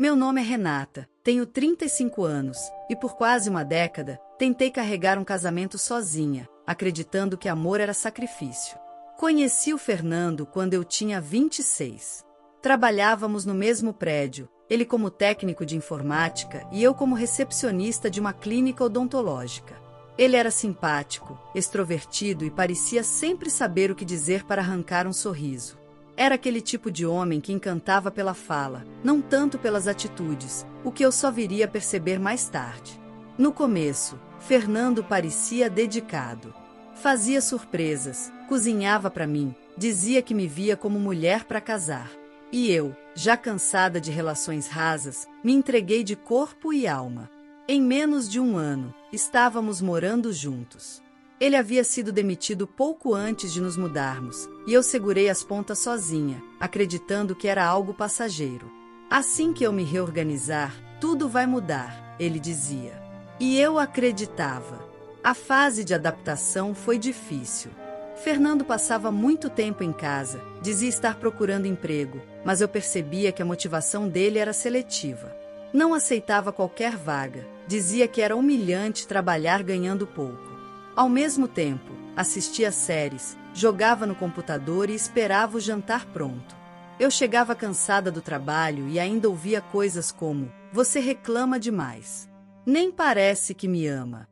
Meu nome é Renata, tenho 35 anos, e por quase uma década, tentei carregar um casamento sozinha, acreditando que amor era sacrifício. Conheci o Fernando quando eu tinha 26. Trabalhávamos no mesmo prédio, ele como técnico de informática e eu como recepcionista de uma clínica odontológica. Ele era simpático, extrovertido e parecia sempre saber o que dizer para arrancar um sorriso. Era aquele tipo de homem que encantava pela fala, não tanto pelas atitudes, o que eu só viria a perceber mais tarde. No começo, Fernando parecia dedicado. Fazia surpresas, cozinhava para mim, dizia que me via como mulher para casar. E eu, já cansada de relações rasas, me entreguei de corpo e alma. Em menos de um ano, estávamos morando juntos. Ele havia sido demitido pouco antes de nos mudarmos, e eu segurei as pontas sozinha, acreditando que era algo passageiro. Assim que eu me reorganizar, tudo vai mudar, ele dizia. E eu acreditava. A fase de adaptação foi difícil. Fernando passava muito tempo em casa, dizia estar procurando emprego, mas eu percebia que a motivação dele era seletiva. Não aceitava qualquer vaga, dizia que era humilhante trabalhar ganhando pouco. Ao mesmo tempo, assistia séries, jogava no computador e esperava o jantar pronto. Eu chegava cansada do trabalho e ainda ouvia coisas como: "Você reclama demais. Nem parece que me ama."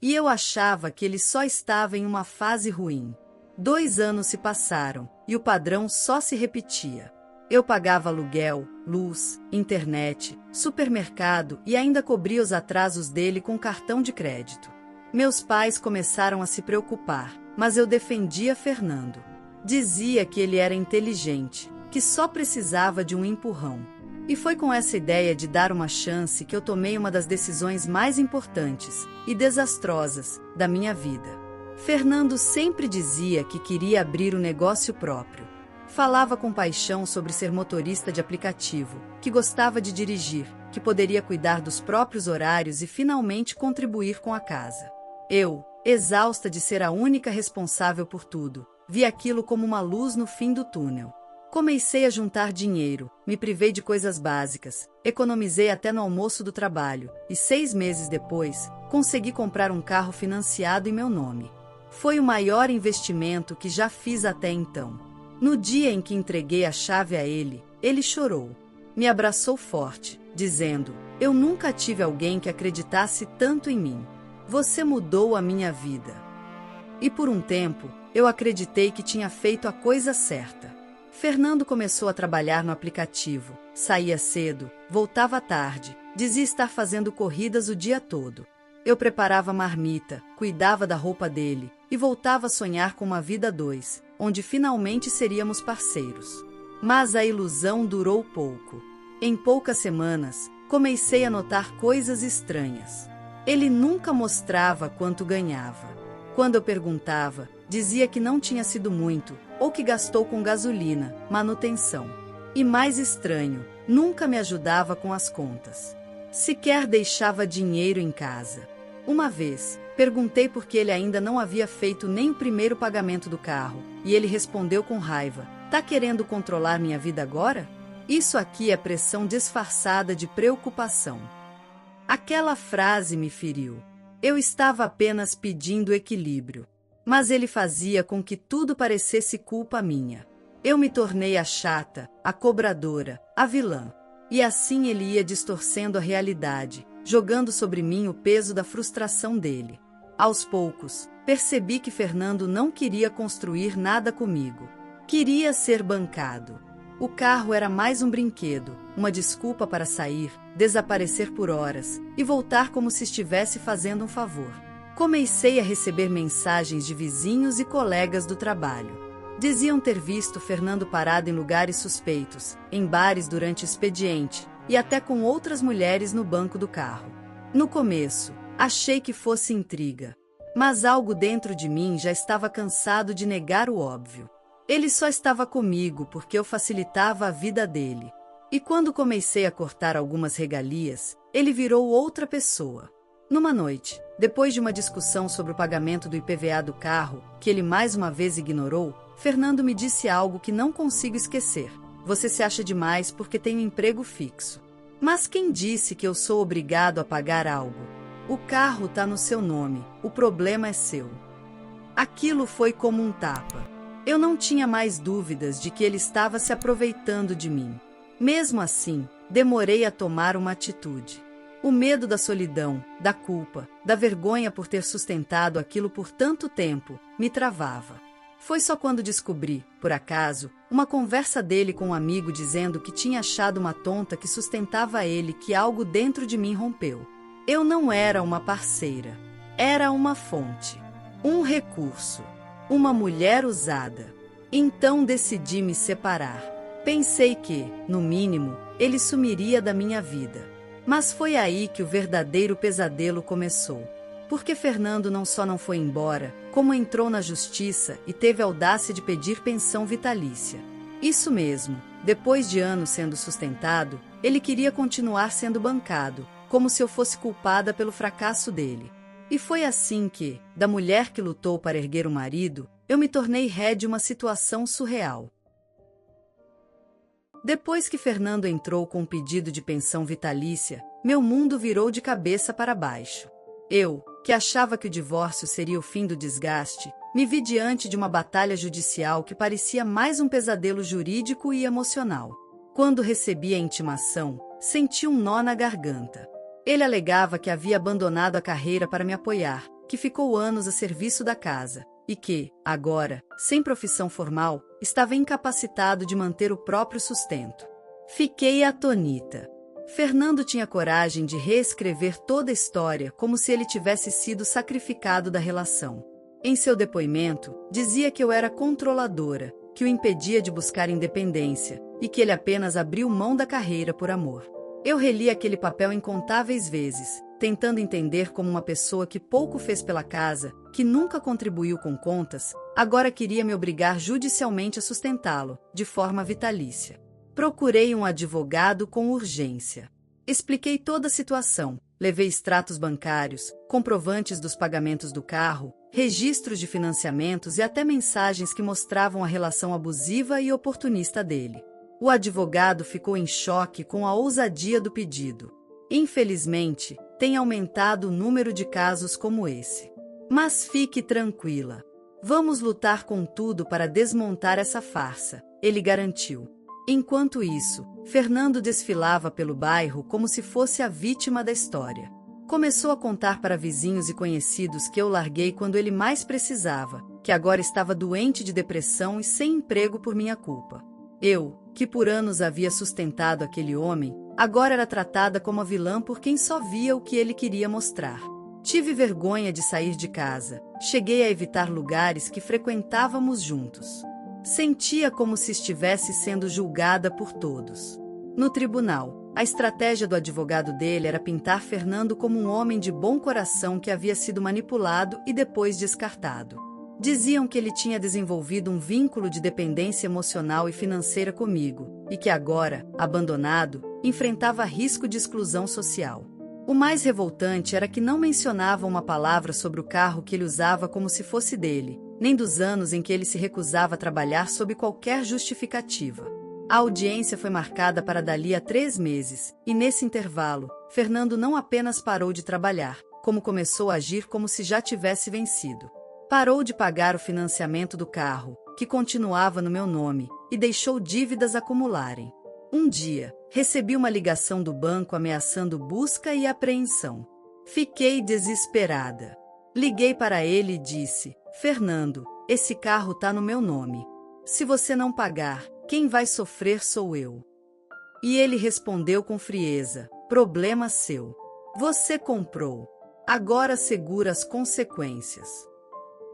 E eu achava que ele só estava em uma fase ruim. 2 anos se passaram, e o padrão só se repetia. Eu pagava aluguel, luz, internet, supermercado e ainda cobria os atrasos dele com cartão de crédito. Meus pais começaram a se preocupar, mas eu defendia Fernando. Dizia que ele era inteligente, que só precisava de um empurrão. E foi com essa ideia de dar uma chance que eu tomei uma das decisões mais importantes e desastrosas da minha vida. Fernando sempre dizia que queria abrir um negócio próprio. Falava com paixão sobre ser motorista de aplicativo, que gostava de dirigir, que poderia cuidar dos próprios horários e finalmente contribuir com a casa. Eu, exausta de ser a única responsável por tudo, vi aquilo como uma luz no fim do túnel. Comecei a juntar dinheiro, me privei de coisas básicas, economizei até no almoço do trabalho, e 6 meses depois, consegui comprar um carro financiado em meu nome. Foi o maior investimento que já fiz até então. No dia em que entreguei a chave a ele, ele chorou. Me abraçou forte, dizendo: "Eu nunca tive alguém que acreditasse tanto em mim. Você mudou a minha vida." E por um tempo, eu acreditei que tinha feito a coisa certa. Fernando começou a trabalhar no aplicativo, saía cedo, voltava tarde, dizia estar fazendo corridas o dia todo. Eu preparava marmita, cuidava da roupa dele, e voltava a sonhar com uma vida a 2, onde finalmente seríamos parceiros. Mas a ilusão durou pouco. Em poucas semanas, comecei a notar coisas estranhas. Ele nunca mostrava quanto ganhava. Quando eu perguntava, dizia que não tinha sido muito, ou que gastou com gasolina, manutenção. E mais estranho, nunca me ajudava com as contas. Sequer deixava dinheiro em casa. Uma vez, perguntei por que ele ainda não havia feito nem o primeiro pagamento do carro, e ele respondeu com raiva: "Tá querendo controlar minha vida agora? Isso aqui é pressão disfarçada de preocupação." Aquela frase me feriu. Eu estava apenas pedindo equilíbrio. Mas ele fazia com que tudo parecesse culpa minha. Eu me tornei a chata, a cobradora, a vilã. E assim ele ia distorcendo a realidade, jogando sobre mim o peso da frustração dele. Aos poucos, percebi que Fernando não queria construir nada comigo. Queria ser bancado. O carro era mais um brinquedo, uma desculpa para sair, desaparecer por horas e voltar como se estivesse fazendo um favor. Comecei a receber mensagens de vizinhos e colegas do trabalho. Diziam ter visto Fernando parado em lugares suspeitos, em bares durante o expediente, e até com outras mulheres no banco do carro. No começo, achei que fosse intriga. Mas algo dentro de mim já estava cansado de negar o óbvio. Ele só estava comigo porque eu facilitava a vida dele. E quando comecei a cortar algumas regalias, ele virou outra pessoa. Numa noite, depois de uma discussão sobre o pagamento do IPVA do carro, que ele mais uma vez ignorou, Fernando me disse algo que não consigo esquecer: "Você se acha demais porque tem um emprego fixo." Mas quem disse que eu sou obrigado a pagar algo? O carro tá no seu nome, o problema é seu. Aquilo foi como um tapa. Eu não tinha mais dúvidas de que ele estava se aproveitando de mim. Mesmo assim, demorei a tomar uma atitude. O medo da solidão, da culpa, da vergonha por ter sustentado aquilo por tanto tempo, me travava. Foi só quando descobri, por acaso, uma conversa dele com um amigo dizendo que tinha achado uma tonta que sustentava ele que algo dentro de mim rompeu. Eu não era uma parceira. Era uma fonte. Um recurso. Uma mulher usada. Então decidi me separar. Pensei que, no mínimo, ele sumiria da minha vida. Mas foi aí que o verdadeiro pesadelo começou. Porque Fernando não só não foi embora, como entrou na justiça e teve a audácia de pedir pensão vitalícia. Isso mesmo, depois de anos sendo sustentado, ele queria continuar sendo bancado, como se eu fosse culpada pelo fracasso dele. E foi assim que, da mulher que lutou para erguer o marido, eu me tornei ré de uma situação surreal. Depois que Fernando entrou com um pedido de pensão vitalícia, meu mundo virou de cabeça para baixo. Eu, que achava que o divórcio seria o fim do desgaste, me vi diante de uma batalha judicial que parecia mais um pesadelo jurídico e emocional. Quando recebi a intimação, senti um nó na garganta. Ele alegava que havia abandonado a carreira para me apoiar, que ficou anos a serviço da casa, e que, agora, sem profissão formal, estava incapacitado de manter o próprio sustento. Fiquei atonita. Fernando tinha coragem de reescrever toda a história como se ele tivesse sido sacrificado da relação. Em seu depoimento, dizia que eu era controladora, que o impedia de buscar independência, e que ele apenas abriu mão da carreira por amor. Eu reli aquele papel incontáveis vezes, tentando entender como uma pessoa que pouco fez pela casa, que nunca contribuiu com contas, agora queria me obrigar judicialmente a sustentá-lo, de forma vitalícia. Procurei um advogado com urgência. Expliquei toda a situação, levei extratos bancários, comprovantes dos pagamentos do carro, registros de financiamentos e até mensagens que mostravam a relação abusiva e oportunista dele. O advogado ficou em choque com a ousadia do pedido. Infelizmente, tem aumentado o número de casos como esse. Mas fique tranquila. Vamos lutar com tudo para desmontar essa farsa, ele garantiu. Enquanto isso, Fernando desfilava pelo bairro como se fosse a vítima da história. Começou a contar para vizinhos e conhecidos que eu larguei quando ele mais precisava, que agora estava doente de depressão e sem emprego por minha culpa. Eu, que por anos havia sustentado aquele homem, agora era tratada como a vilã por quem só via o que ele queria mostrar. Tive vergonha de sair de casa, cheguei a evitar lugares que frequentávamos juntos. Sentia como se estivesse sendo julgada por todos. No tribunal, a estratégia do advogado dele era pintar Fernando como um homem de bom coração que havia sido manipulado e depois descartado. Diziam que ele tinha desenvolvido um vínculo de dependência emocional e financeira comigo, e que agora, abandonado, enfrentava risco de exclusão social. O mais revoltante era que não mencionavam uma palavra sobre o carro que ele usava como se fosse dele, nem dos anos em que ele se recusava a trabalhar sob qualquer justificativa. A audiência foi marcada para dali a 3 meses, e nesse intervalo, Fernando não apenas parou de trabalhar, como começou a agir como se já tivesse vencido. Parou de pagar o financiamento do carro, que continuava no meu nome, e deixou dívidas acumularem. Um dia, recebi uma ligação do banco ameaçando busca e apreensão. Fiquei desesperada. Liguei para ele e disse: Fernando, esse carro tá no meu nome. Se você não pagar, quem vai sofrer sou eu. E ele respondeu com frieza: problema seu. Você comprou. Agora segura as consequências.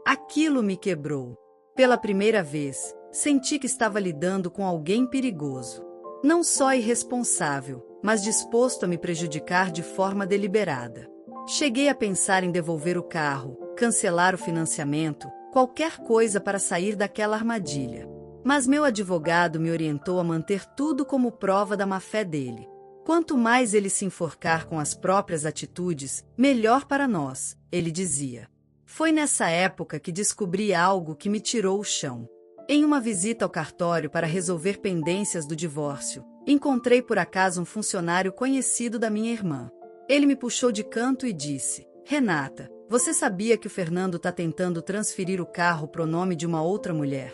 Aquilo me quebrou. Pela primeira vez, senti que estava lidando com alguém perigoso. Não só irresponsável, mas disposto a me prejudicar de forma deliberada. Cheguei a pensar em devolver o carro, cancelar o financiamento, qualquer coisa para sair daquela armadilha. Mas meu advogado me orientou a manter tudo como prova da má-fé dele. Quanto mais ele se enforcar com as próprias atitudes, melhor para nós, ele dizia. Foi nessa época que descobri algo que me tirou o chão. Em uma visita ao cartório para resolver pendências do divórcio, encontrei por acaso um funcionário conhecido da minha irmã. Ele me puxou de canto e disse: Renata, você sabia que o Fernando está tentando transferir o carro pro nome de uma outra mulher?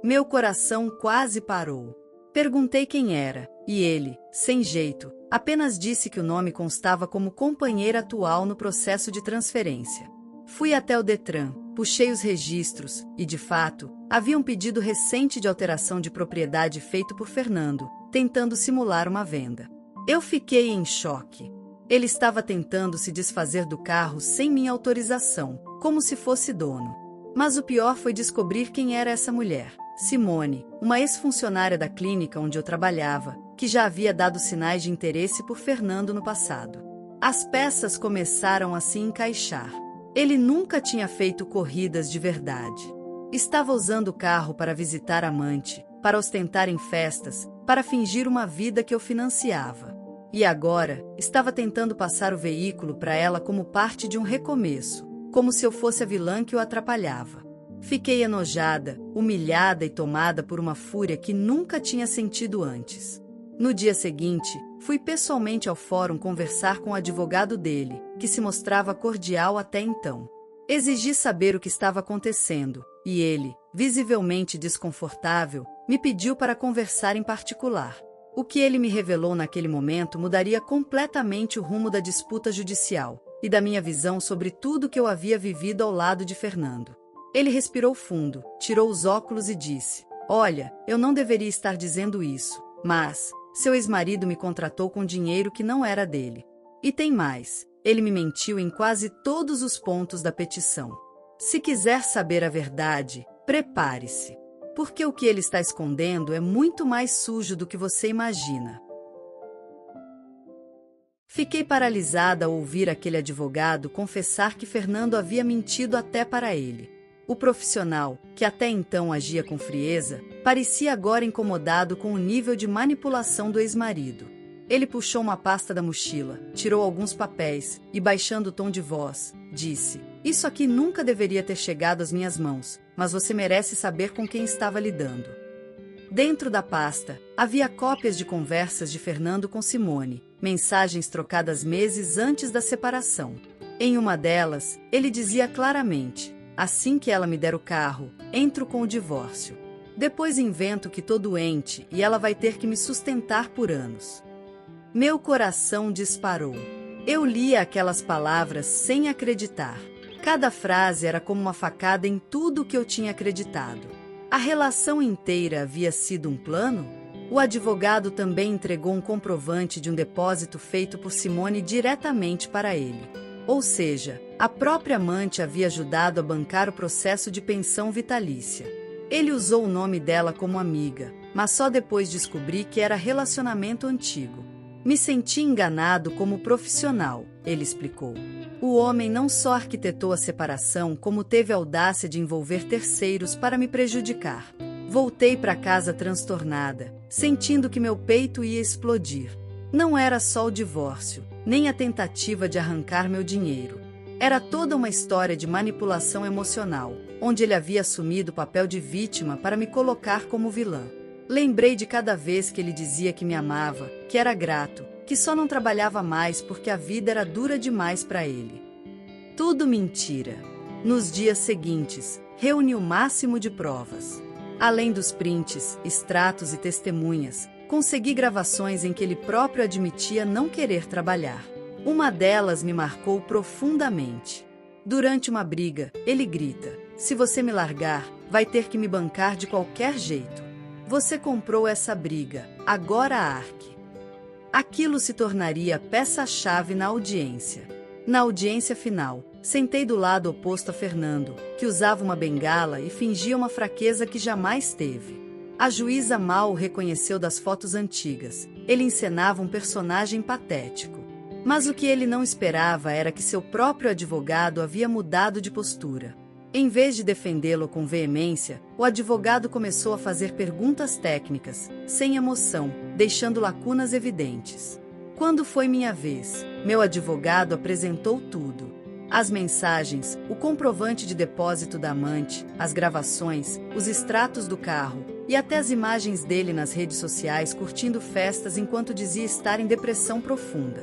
Meu coração quase parou. Perguntei quem era, e ele, sem jeito, apenas disse que o nome constava como companheira atual no processo de transferência. Fui até o Detran, puxei os registros, e de fato, havia um pedido recente de alteração de propriedade feito por Fernando, tentando simular uma venda. Eu fiquei em choque. Ele estava tentando se desfazer do carro sem minha autorização, como se fosse dono. Mas o pior foi descobrir quem era essa mulher. Simone, uma ex-funcionária da clínica onde eu trabalhava, que já havia dado sinais de interesse por Fernando no passado. As peças começaram a se encaixar. Ele nunca tinha feito corridas de verdade. Estava usando o carro para visitar a amante, para ostentar em festas, para fingir uma vida que eu financiava. E agora, estava tentando passar o veículo para ela como parte de um recomeço, como se eu fosse a vilã que o atrapalhava. Fiquei enojada, humilhada e tomada por uma fúria que nunca tinha sentido antes. No dia seguinte, fui pessoalmente ao fórum conversar com o advogado dele, que se mostrava cordial até então. Exigi saber o que estava acontecendo, e ele, visivelmente desconfortável, me pediu para conversar em particular. O que ele me revelou naquele momento mudaria completamente o rumo da disputa judicial e da minha visão sobre tudo que eu havia vivido ao lado de Fernando. Ele respirou fundo, tirou os óculos e disse: Olha, eu não deveria estar dizendo isso, mas seu ex-marido me contratou com dinheiro que não era dele. E tem mais, ele me mentiu em quase todos os pontos da petição. Se quiser saber a verdade, prepare-se. Porque o que ele está escondendo é muito mais sujo do que você imagina. Fiquei paralisada ao ouvir aquele advogado confessar que Fernando havia mentido até para ele. O profissional, que até então agia com frieza, parecia agora incomodado com o nível de manipulação do ex-marido. Ele puxou uma pasta da mochila, tirou alguns papéis e, baixando o tom de voz, disse: Isso aqui nunca deveria ter chegado às minhas mãos, mas você merece saber com quem estava lidando. Dentro da pasta, havia cópias de conversas de Fernando com Simone, mensagens trocadas meses antes da separação. Em uma delas, ele dizia claramente: Assim que ela me der o carro, entro com o divórcio. Depois invento que tô doente e ela vai ter que me sustentar por anos. Meu coração disparou. Eu lia aquelas palavras sem acreditar. Cada frase era como uma facada em tudo o que eu tinha acreditado. A relação inteira havia sido um plano? O advogado também entregou um comprovante de um depósito feito por Simone diretamente para ele. Ou seja, a própria amante havia ajudado a bancar o processo de pensão vitalícia. Ele usou o nome dela como amiga, mas só depois descobri que era relacionamento antigo. Me senti enganado como profissional, ele explicou. O homem não só arquitetou a separação, como teve a audácia de envolver terceiros para me prejudicar. Voltei para casa transtornada, sentindo que meu peito ia explodir. Não era só o divórcio, nem a tentativa de arrancar meu dinheiro. Era toda uma história de manipulação emocional, onde ele havia assumido o papel de vítima para me colocar como vilã. Lembrei de cada vez que ele dizia que me amava, que era grato, que só não trabalhava mais porque a vida era dura demais para ele. Tudo mentira. Nos dias seguintes, reuni o máximo de provas. Além dos prints, extratos e testemunhas, consegui gravações em que ele próprio admitia não querer trabalhar. Uma delas me marcou profundamente. Durante uma briga, ele grita: Se você me largar, vai ter que me bancar de qualquer jeito. Você comprou essa briga, agora arque. Aquilo se tornaria peça-chave na audiência. Na audiência final, sentei do lado oposto a Fernando, que usava uma bengala e fingia uma fraqueza que jamais teve. A juíza mal o reconheceu das fotos antigas. Ele encenava um personagem patético. Mas o que ele não esperava era que seu próprio advogado havia mudado de postura. Em vez de defendê-lo com veemência, o advogado começou a fazer perguntas técnicas, sem emoção, deixando lacunas evidentes. Quando foi minha vez, meu advogado apresentou tudo. As mensagens, o comprovante de depósito da amante, as gravações, os extratos do carro e até as imagens dele nas redes sociais curtindo festas enquanto dizia estar em depressão profunda.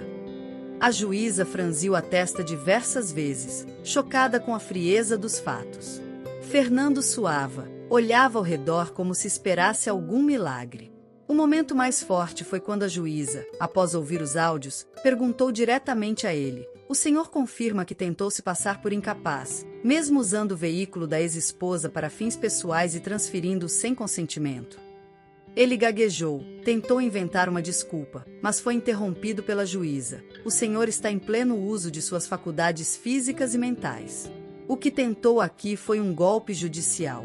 A juíza franziu a testa diversas vezes, chocada com a frieza dos fatos. Fernando suava, olhava ao redor como se esperasse algum milagre. O momento mais forte foi quando a juíza, após ouvir os áudios, perguntou diretamente a ele: "O senhor confirma que tentou se passar por incapaz, mesmo usando o veículo da ex-esposa para fins pessoais e transferindo-o sem consentimento?" Ele gaguejou, tentou inventar uma desculpa, mas foi interrompido pela juíza. "O senhor está em pleno uso de suas faculdades físicas e mentais. O que tentou aqui foi um golpe judicial."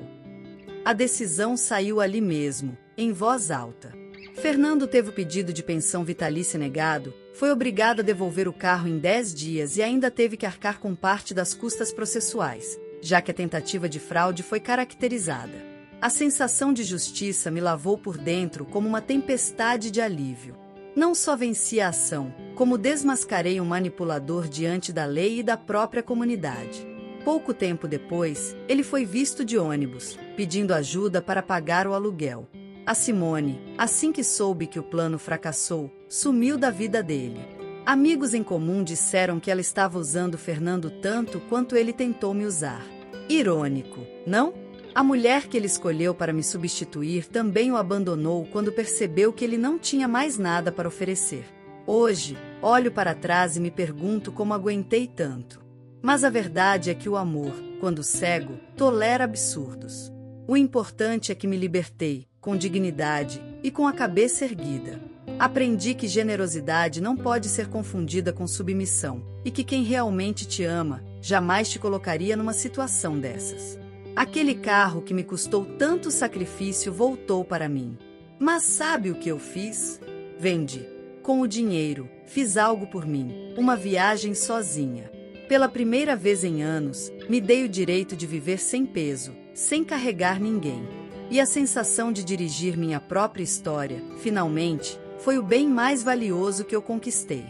A decisão saiu ali mesmo, em voz alta. Fernando teve o pedido de pensão vitalícia negado, foi obrigado a devolver o carro em 10 dias e ainda teve que arcar com parte das custas processuais, já que a tentativa de fraude foi caracterizada. A sensação de justiça me lavou por dentro como uma tempestade de alívio. Não só venci a ação, como desmascarei um manipulador diante da lei e da própria comunidade. Pouco tempo depois, ele foi visto de ônibus, pedindo ajuda para pagar o aluguel. A Simone, assim que soube que o plano fracassou, sumiu da vida dele. Amigos em comum disseram que ela estava usando Fernando tanto quanto ele tentou me usar. Irônico, não? A mulher que ele escolheu para me substituir também o abandonou quando percebeu que ele não tinha mais nada para oferecer. Hoje, olho para trás e me pergunto como aguentei tanto. Mas a verdade é que o amor, quando cego, tolera absurdos. O importante é que me libertei, com dignidade e com a cabeça erguida. Aprendi que generosidade não pode ser confundida com submissão, e que quem realmente te ama, jamais te colocaria numa situação dessas. Aquele carro que me custou tanto sacrifício voltou para mim. Mas sabe o que eu fiz? Vendi. Com o dinheiro, fiz algo por mim, uma viagem sozinha. Pela primeira vez em anos, me dei o direito de viver sem peso, sem carregar ninguém. E a sensação de dirigir minha própria história, finalmente, foi o bem mais valioso que eu conquistei.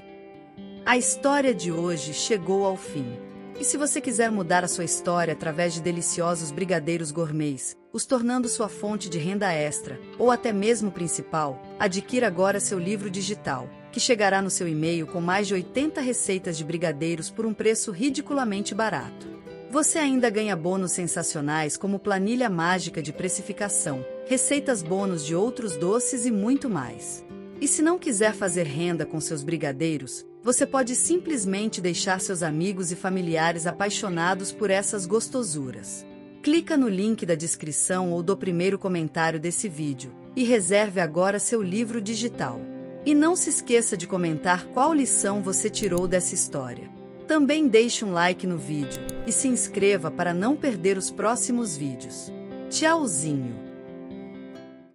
A história de hoje chegou ao fim. E se você quiser mudar a sua história através de deliciosos brigadeiros gourmets, os tornando sua fonte de renda extra, ou até mesmo principal, adquira agora seu livro digital, que chegará no seu e-mail com mais de 80 receitas de brigadeiros por um preço ridiculamente barato. Você ainda ganha bônus sensacionais como planilha mágica de precificação, receitas bônus de outros doces e muito mais. E se não quiser fazer renda com seus brigadeiros, você pode simplesmente deixar seus amigos e familiares apaixonados por essas gostosuras. Clica no link da descrição ou do primeiro comentário desse vídeo e reserve agora seu livro digital. E não se esqueça de comentar qual lição você tirou dessa história. Também deixe um like no vídeo e se inscreva para não perder os próximos vídeos. Tchauzinho!